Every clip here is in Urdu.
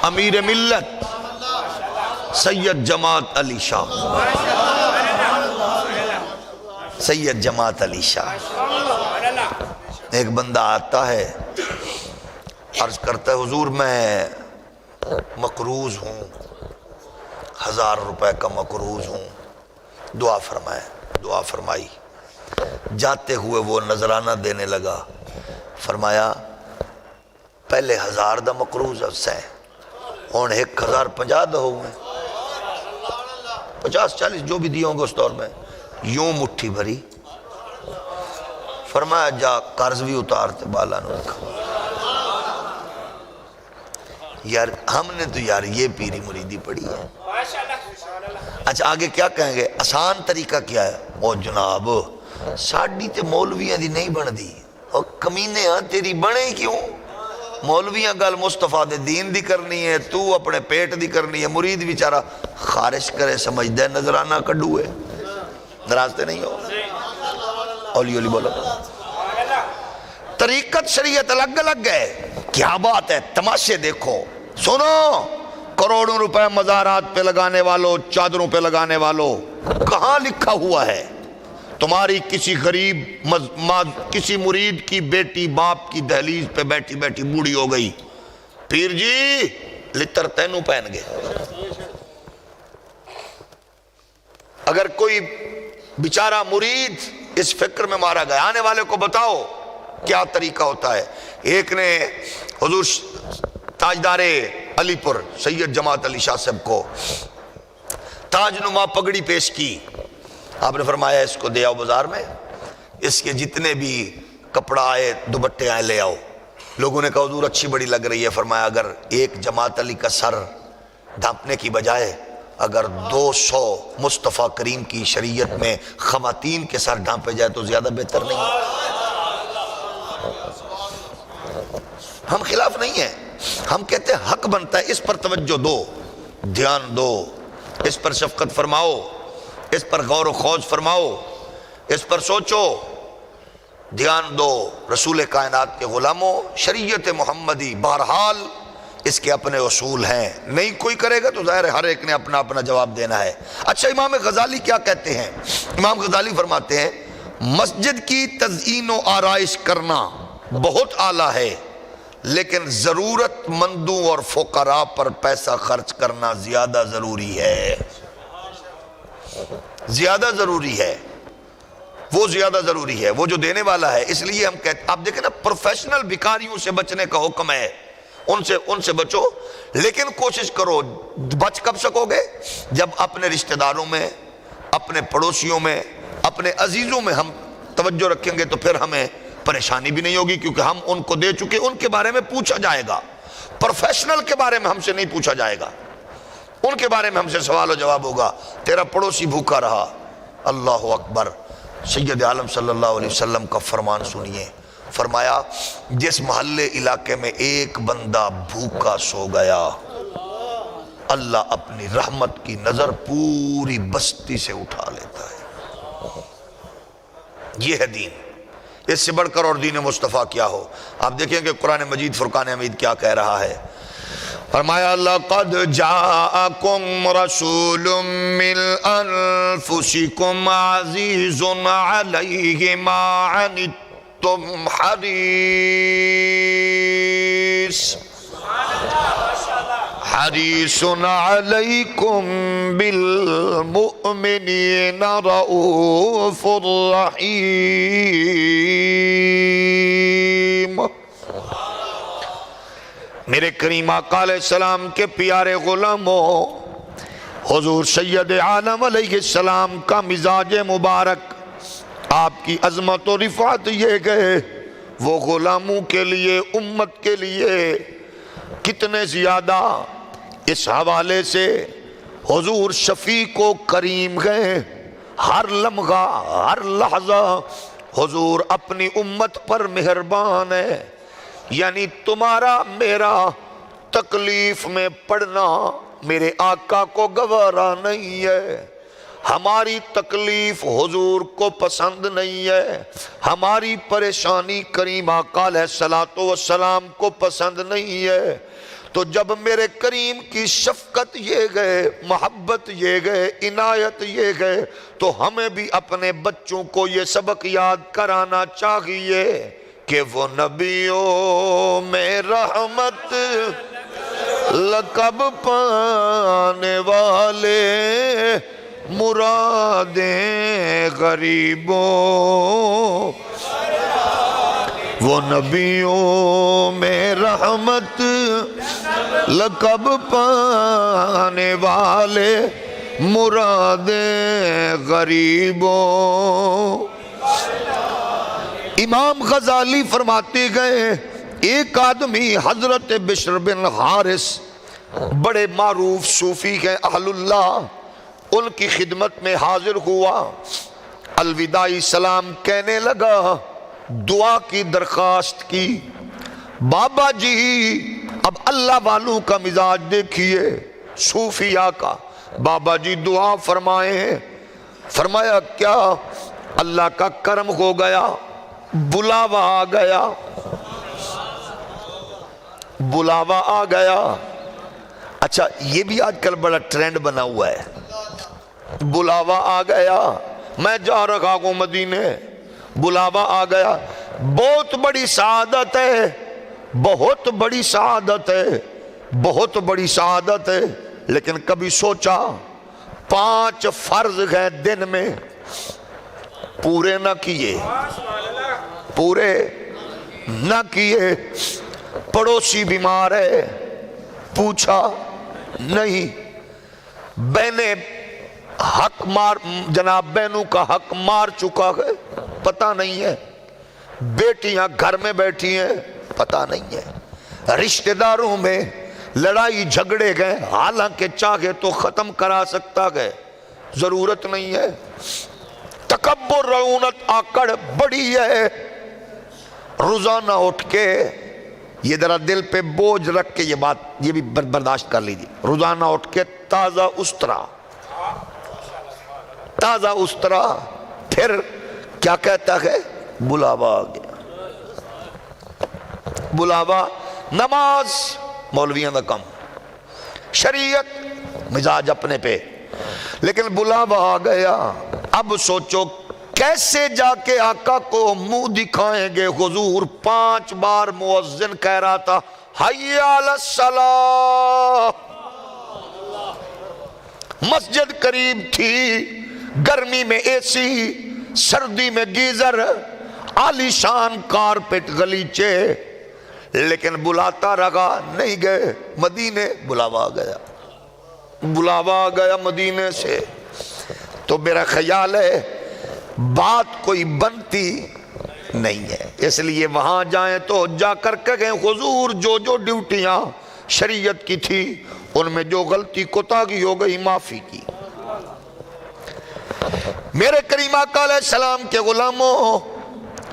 امیر ملت سید جماعت علی شاہ، سید جماعت علی شاہ۔ ایک بندہ آتا ہے، عرض کرتا ہے حضور میں مقروض ہوں، 1000 روپے کا مقروض ہوں، دعا فرمائے۔ دعا فرمائی، جاتے ہوئے وہ نذرانہ دینے لگا، فرمایا پہلے 1000 دا مقروض سے اور 1050 دا ہوئے، 50-40 جو بھی دیے ہوں گے اس دور میں، یوں مٹھی بھری، فرمایا جا قرض بھی اتارتے بالا نو رکھا۔ یار ہم نے تو یار یہ پیری مریدی پڑھی ہے۔ اچھا آگے کیا کہیں گے؟ آسان طریقہ کیا ہے؟ او جناب ساڑی تے مولویاں دی نہیں بن دی، اور کمینے ہاں تیری بنے کیوں؟ مولویاں گل مصطفیٰ دے دین دی کرنی ہے، تو اپنے پیٹ دی کرنی ہے، مرید بیچارہ خارش کرے سمجھ دے نظرانہ کڈو ہے، نرازتے نہیں ہو؟ اولی اولی بولو۔ طریقت شریعت الگ الگ ہے، کیا بات ہے، تماشے دیکھو، سنو، کروڑوں روپے مزارات پہ لگانے والوں، چادروں پہ لگانے والوں، کہاں لکھا ہوا ہے تمہاری کسی غریب کسی مرید کی بیٹی باپ کی دہلیز پہ بیٹھی بیٹھی بوڑھی ہو گئی، پیر جی لتر تینوں پہن گئے۔ اگر کوئی بیچارہ مرید اس فکر میں مارا گیا، آنے والے کو بتاؤ کیا طریقہ ہوتا ہے۔ ایک نے حضور تاجدار علی پور سید جماعت علی شاہ صاحب کو تاج نما پگڑی پیش کی، آپ نے فرمایا اس کو دے آؤ بازار میں، اس کے جتنے بھی کپڑا آئے دوپٹے آئے لے آؤ۔ لوگوں نے کہا حضور اچھی بڑی لگ رہی ہے، فرمایا اگر ایک جماعت علی کا سر ڈھانپنے کی بجائے اگر 200 مصطفیٰ کریم کی شریعت میں خواتین کے سر ڈھانپے جائے تو زیادہ بہتر نہیں؟ ہم خلاف نہیں ہیں، ہم کہتے ہیں حق بنتا ہے اس پر توجہ دو، دھیان دو، اس پر شفقت فرماؤ، اس پر غور و خوض فرماؤ، اس پر سوچو، دھیان دو۔ رسول کائنات کے غلاموں، شریعت محمدی بہرحال اس کے اپنے اصول ہیں، نہیں کوئی کرے گا تو ظاہر ہے ہر ایک نے اپنا اپنا جواب دینا ہے۔ اچھا امام غزالی کیا کہتے ہیں؟ امام غزالی فرماتے ہیں مسجد کی تزئین و آرائش کرنا بہت اعلیٰ ہے، لیکن ضرورت مندوں اور فقراء پر پیسہ خرچ کرنا زیادہ ضروری ہے، زیادہ ضروری ہے، وہ زیادہ ضروری ہے، وہ جو دینے والا ہے۔ اس لیے ہم کہتے، آپ دیکھیں نا پروفیشنل بھکاریوں سے بچنے کا حکم ہے، ان سے بچو، لیکن کوشش کرو، بچ کب سکو گے؟ جب اپنے رشتہ داروں میں، اپنے پڑوسیوں میں، اپنے عزیزوں میں ہم توجہ رکھیں گے تو پھر ہمیں پریشانی بھی نہیں ہوگی، کیونکہ ہم ان کو دے چکے، ان کے بارے میں پوچھا جائے گا، پروفیشنل کے بارے میں ہم سے نہیں پوچھا جائے گا، ان کے بارے میں ہم سے سوال و جواب ہوگا۔ تیرا پڑوسی بھوکا رہا، اللہ اکبر، سید عالم صلی اللہ علیہ وسلم کا فرمان سنیے، فرمایا جس محلے علاقے میں ایک بندہ بھوکا سو گیا، اللہ اپنی رحمت کی نظر پوری بستی سے اٹھا لیتا ہے۔ یہ ہے دین، اس سے بڑھ کر اور دین مصطفیٰ کیا ہو؟ آپ دیکھیں کہ قرآن مجید فرقان حمید کیا کہہ رہا ہے، فرمایا لَقَدْ جَاءَكُمْ رَسُولٌ مِّنْ أَنفُسِكُمْ عَزِيزٌ عَلَيْهِ مَا عَنِتُّمْ حَرِيصٌ عَلَيْكُمْ بِالْمُؤْمِنِينَ رَءُوفٌ رَحِيمٌ۔ میرے کریم آقا علیہ السلام کے پیارے غلاموں، حضور سید عالم علیہ السلام کا مزاج مبارک، آپ کی عظمت و رفعت یہ گئے، وہ غلاموں کے لیے، امت کے لیے کتنے زیادہ اس حوالے سے حضور شفیق و کریم گئے، ہر لمحہ ہر لحظہ حضور اپنی امت پر مہربان ہے۔ یعنی تمہارا میرا تکلیف میں پڑنا میرے آقا کو گوارا نہیں ہے، ہماری تکلیف حضور کو پسند نہیں ہے، ہماری پریشانی کریم آقا علیہ السلام کو پسند نہیں ہے، تو جب میرے کریم کی شفقت یہ گئے، محبت یہ گئے، عنایت یہ گئے، تو ہمیں بھی اپنے بچوں کو یہ سبق یاد کرانا چاہیے کہ وہ نبیوں میں رحمت لقب پانے والے، مرادیں غریبوں، وہ نبیوں میں رحمت لقب پانے والے، مرادیں غریبوں۔ امام غزالی فرماتے گئے، ایک آدمی حضرت بشر بن حارث بڑے معروف صوفی ہیں اہل اللہ، ان کی خدمت میں حاضر ہوا، الوداعی سلام کہنے لگا، دعا کی درخواست کی، بابا جی اب اللہ والوں کا مزاج دیکھیے صوفیاء کا، بابا جی دعا فرمائیں۔ فرمایا کیا؟ اللہ کا کرم ہو گیا، بلاوا آ گیا، بلاوا آ گیا۔ اچھا یہ بھی آج کل بڑا ٹرینڈ بنا ہوا ہے، بلاوا آ گیا، میں جا رہا ہوں مدینے، بلاوا آ گیا۔ بہت بڑی سعادت ہے، بہت بڑی سعادت ہے، بہت بڑی سعادت ہے، لیکن کبھی سوچا 5 فرض ہیں دن میں پورے نہ کیے، پورے نہ کیے، پڑوسی بیمار ہے، پوچھا نہیں، بہنیں حق مار، جناب بہنوں کا حق مار چکا ہے، پتہ نہیں ہے، بیٹیاں گھر میں بیٹھی ہیں، پتہ نہیں ہے، رشتہ داروں میں لڑائی جھگڑے گئے، حالانکہ چاہے تو ختم کرا سکتا گئے، ضرورت نہیں ہے، تکبر رعونت آکڑ بڑی ہے۔ روزانہ اٹھ کے یہ ذرا دل پہ بوجھ رکھ کے یہ بات یہ بھی برداشت کر لیجیے، روزانہ اٹھ کے تازہ استرا، تازہ استرا، پھر کیا کہتا ہے؟ بلاوا آ گیا، بلاوا، نماز مولویاں دا کم، شریعت مزاج اپنے پہ، لیکن بلاوا آ گیا۔ اب سوچو کیسے جا کے آقا کو منہ دکھائیں گے؟ حضور 5 بار مؤذن کہہ رہا تھا حی علی الصلاۃ، مسجد قریب تھی، گرمی میں اے سی، سردی میں گیزر، عالی شان کارپٹ غلیچے، لیکن بلاتا رہا، نہیں گئے مدینے، بلاوا آ گیا، بلاوا آ گیا مدینے سے۔ تو میرا خیال ہے بات کوئی بنتی نہیں ہے، اس لیے وہاں جائیں تو جا کر کہیں حضور جو جو ڈیوٹیاں شریعت کی تھی ان میں جو غلطی کوتاہی ہو گئی معافی کی۔ میرے کریم آقا علیہ السلام کے غلاموں،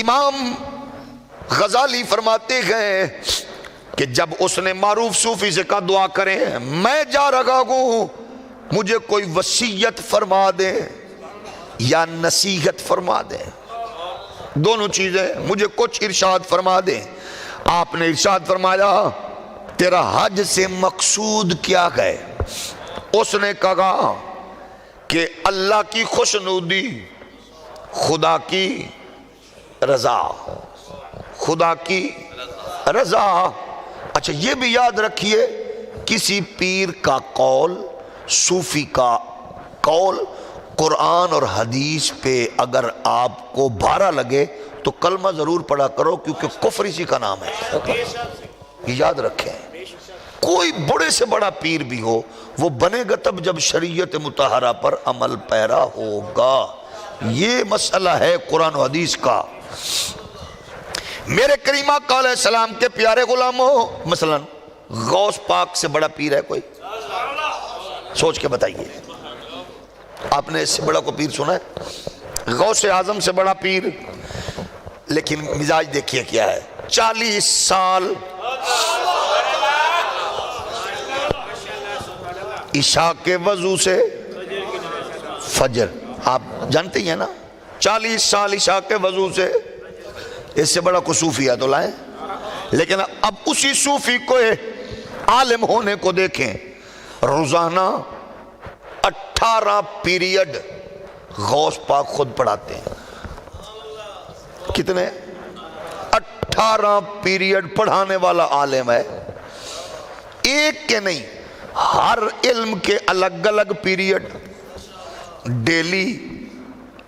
امام غزالی فرماتے ہیں کہ جب اس نے معروف صوفی سے کہا دعا کریں، میں جا رہا ہوں، مجھے کوئی وصیت فرما دے یا نصیحت فرما دے، دونوں چیزیں، مجھے کچھ ارشاد فرما دے۔ آپ نے ارشاد فرمایا تیرا حج سے مقصود کیا ہے؟ اس نے کہا کہ اللہ کی خوشنودی، خدا کی رضا، خدا کی رضا۔ اچھا یہ بھی یاد رکھیے، کسی پیر کا قول، صوفی کا قول قرآن اور حدیث پہ اگر آپ کو بھارا لگے تو کلمہ ضرور پڑھا کرو، کیونکہ کفر اسی کا نام ہے، یہ یاد رکھیں۔ کوئی بڑے سے بڑا پیر بھی ہو، وہ بنے گا تب جب شریعت مطہرہ پر عمل پیرا ہوگا، یہ مسئلہ ہے قرآن و حدیث کا۔ میرے کریم آقا علیہ السلام کے پیارے غلاموں، مثلا غوث پاک سے بڑا پیر ہے کوئی؟ سوچ کے بتائیے، آپ نے اس سے بڑا کو پیر سنا ہے؟ غوث اعظم سے بڑا پیر، لیکن مزاج دیکھیے کیا ہے، 40 سال عشاء کے وضو سے فجر، آپ جانتے ہیں نا، 40 سال عشاء کے وضو سے، اس سے بڑا کو صوفیہ تو لائیں۔ لیکن اب اسی صوفی کو عالم ہونے کو دیکھیں، روزانہ 18 پیریڈ غوث پاک خود پڑھاتے ہیں۔ کتنے؟ 18 پیریڈ پڑھانے والا عالم ہے، ایک کے نہیں، ہر علم کے الگ الگ پیریڈ، ڈیلی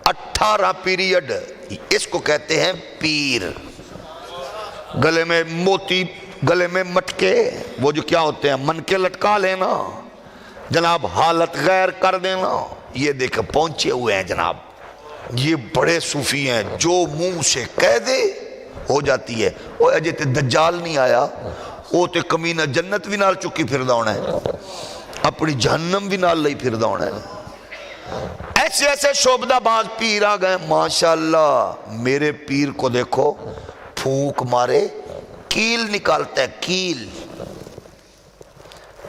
18 پیریڈ، اس کو کہتے ہیں پیر۔ گلے میں موتی، گلے میں مٹکے، وہ جو کیا ہوتے ہیں من کے لٹکا لینا جناب، حالت غیر کر دینا، یہ دیکھ پہنچے ہوئے ہیں جناب، یہ بڑے صوفی ہیں، جو منہ سے کہہ دے ہو جاتی ہے۔ وہ اجے تے دجال نہیں آیا، وہ تے کمینہ جنت بھی نال چکی پھرداؤنا ہے، اپنی جہنم بھی نال لئی پھرداؤنا ہے۔ ایسے ایسے شعبدہ باز پیر آ گئے، ماشاءاللہ میرے پیر کو دیکھو، پھونک مارے کیل نکالتا ہے، کیل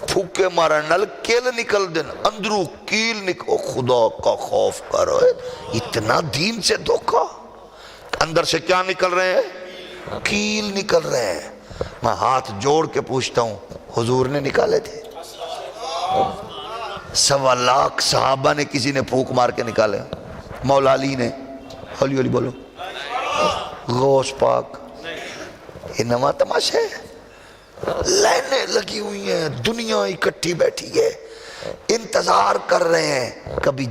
پھوکے مارا نل کیل نکل دن، اندرو کیل نکل، خدا کا خوف کرو، اتنا دین سے دھوکا، اندر سے کیا نکل رہے ہیں؟ کیل نکل رہے ہیں۔ میں ہاتھ جوڑ کے پوچھتا ہوں، حضور نے نکالے تھے؟ 1.25 لاکھ صحابہ نے کسی نے پھونک مار کے نکالے؟ مولا علی نے؟ ہولی ہولی بولو، غوث پاک؟ یہ نواں تماشا ہے، لائنیں لگی ہوئی ہیں، دنیا اکٹھی بیٹھی ہے، انتظار کر رہے ہیں کبھی